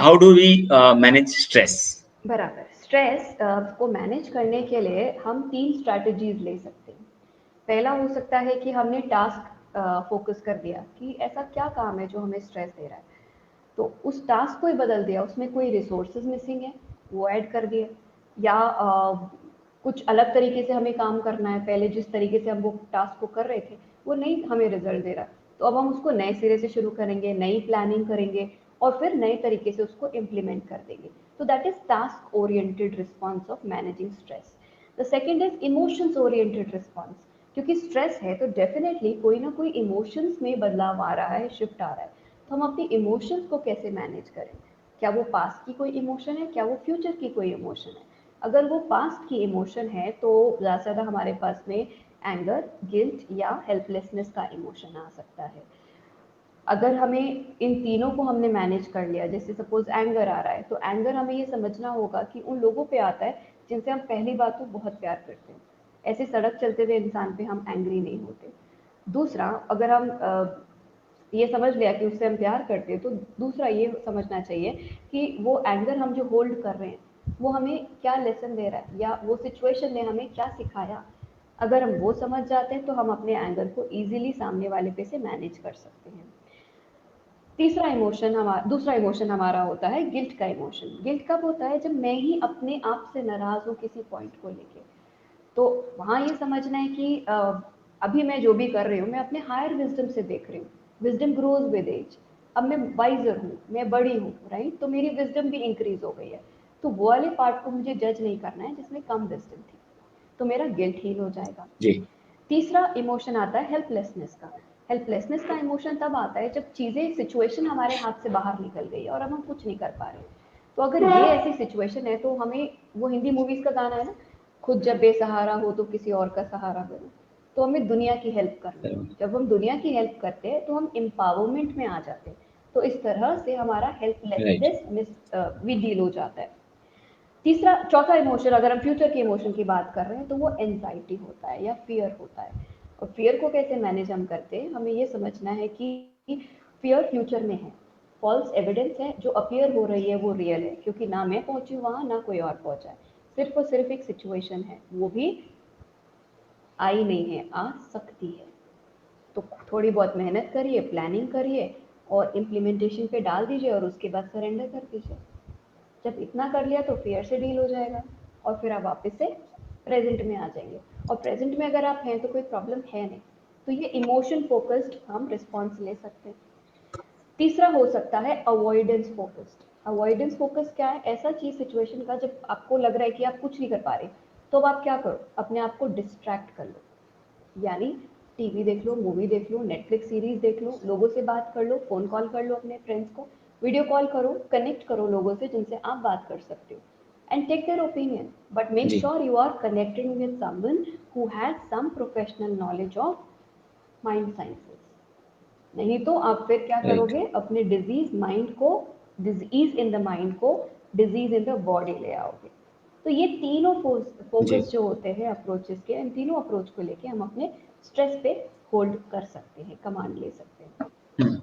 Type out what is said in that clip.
How do we manage stress? बराबर। Stress को manage करने के लिए हम 3 स्ट्रैटेजीज ले सकते हैं। पहला हो सकता है कि हमने टास्क फोकस कर दिया कि ऐसा क्या काम है जो हमें स्ट्रेस दे रहा है, तो उस टास्क को ही बदल दिया, उसमें कोई रिसोर्सेज मिसिंग है वो ऐड कर दिए, या कुछ अलग तरीके से हमें काम करना है, पहले जिस तरीके से हम वो टास्क को कर रहे थे वो नहीं हमें रिजल्ट दे रहा, तो अब हम उसको नए सिरे से शुरू करेंगे, नई प्लानिंग करेंगे और फिर नए तरीके से उसको इम्प्लीमेंट कर देंगे। तो that is task oriented response of managing stress. The second is emotions oriented response. क्योंकि स्ट्रेस है तो डेफिनेटली कोई ना कोई इमोशंस में बदलाव आ रहा है, शिफ्ट आ रहा है, तो हम अपनी इमोशंस को कैसे मैनेज करें। क्या वो पास्ट की कोई इमोशन है, क्या वो फ्यूचर की कोई इमोशन है। अगर वो पास्ट की इमोशन है तो ज़्यादा से ज़्यादा हमारे पास में एंगर, गिल्ट या हेल्पलेसनेस का इमोशन आ सकता है। अगर हमें इन तीनों को हमने मैनेज कर लिया, जैसे सपोज एंगर आ रहा है, तो एंगर हमें ये समझना होगा कि उन लोगों पे आता है जिनसे हम पहली बात तो बहुत प्यार करते हैं। ऐसे सड़क चलते हुए इंसान पे हम एंग्री नहीं होते। दूसरा, अगर हम ये समझ लिया कि उससे हम प्यार करते हैं, तो दूसरा ये समझना चाहिए कि वो एंगर हम जो होल्ड कर रहे हैं वो हमें क्या लेसन दे रहा है, या वो सिचुएशन ने हमें क्या सिखाया। अगर हम वो समझ जाते हैं तो हम अपने एंगर को इजीली सामने वाले पे से मैनेज कर सकते हैं। दूसरा इमोशन हमारा होता है गिल्ट का इमोशन। गिल्ट कब होता है? जब मैं ही अपने आप से नाराज हूँ किसी पॉइंट को लेके। तो वहाँ ये समझना है कि अभी मैं जो भी कर रही हूँ मैं अपने हायर विजडम से देख रही हूँ। Wisdom grows with age. अब मैं वाइजर हूँ, मैं बड़ी हूँ, राइट, तो मेरी विजडम भी इंक्रीज हो गई है। तो वो वाले पार्ट को मुझे जज नहीं करना है जिसमें कम विजडम थी, तो मेरा गिल्ट हील हो जाएगा। जी। तीसरा इमोशन आता है हेल्पलेसनेस का। हेल्पलेसनेस का इमोशन तब आता है जब चीज़ें, सिचुएशन हमारे हाथ से बाहर निकल गई है और अब हम कुछ नहीं कर पा रहे। तो अगर ये ऐसी सिचुएशन है तो हमें, वो हिंदी मूवीज का गाना है ना, खुद जब बेसहारा हो तो किसी और का सहारा बनो, तो हमें दुनिया की हेल्प करनी है। जब हम दुनिया की हेल्प करते हैं तो हम एम्पावरमेंट में आ जाते हैं। तो इस तरह से हमारा राइट। हेल्पलेसनेस भी डील हो जाता है। चौथा इमोशन, अगर हम फ्यूचर के इमोशन की बात कर रहे हैं, तो वो एंजाइटी होता है या फियर होता है। और फियर को कैसे मैनेज हम करते हैं, हमें ये समझना है कि फियर फ्यूचर में है, फॉल्स एविडेंस है, जो अपियर हो रही है वो रियल है, क्योंकि ना मैं पहुंची वहां ना कोई और पहुंचा है। सिर्फ और सिर्फ एक सिचुएशन है, वो भी आई नहीं है, आ सकती है। तो थोड़ी बहुत मेहनत करिए, प्लानिंग करिए और इम्प्लीमेंटेशन पे डाल दीजिए और उसके बाद सरेंडर कर दीजिए। जब इतना कर लिया तो फियर से डील हो जाएगा और फिर आप वापस से प्रेजेंट में आ जाएंगे। और प्रेजेंट में अगर आप हैं तो कोई प्रॉब्लम है नहीं। तो ये इमोशन फोकस्ड हम रिस्पॉन्स ले सकते हैं। तीसरा हो सकता है अवॉइडेंस फोकस्ड। अवॉइडेंस फोकस क्या है? ऐसा चीज, सिचुएशन का जब आपको लग रहा है कि आप कुछ नहीं कर पा रहे, तो अब आप क्या करो, अपने आप को डिस्ट्रैक्ट कर लो। यानी टीवी देख लो, मूवी देख लो, नेटफ्लिक्स सीरीज देख लो, लोगों से बात कर लो, फोन कॉल कर लो अपने फ्रेंड्स को, वीडियो कॉल करो, कनेक्ट करो लोगों से जिनसे आप बात कर सकते हो, and take their opinion, but make जी। Sure you are connecting with someone who has some professional knowledge of mind sciences. नहीं तो आप फिर क्या राइट। करोगे, अपने डिजीज माइंड को, डिजीज इन द माइंड को डिजीज इन द बॉडी ले आओगे। तो ये तीनों जी। फोकस जो होते हैं अप्रोचेस के, इन तीनों अप्रोच को लेके हम अपने स्ट्रेस पे होल्ड कर सकते हैं, कमांड ले सकते हैं।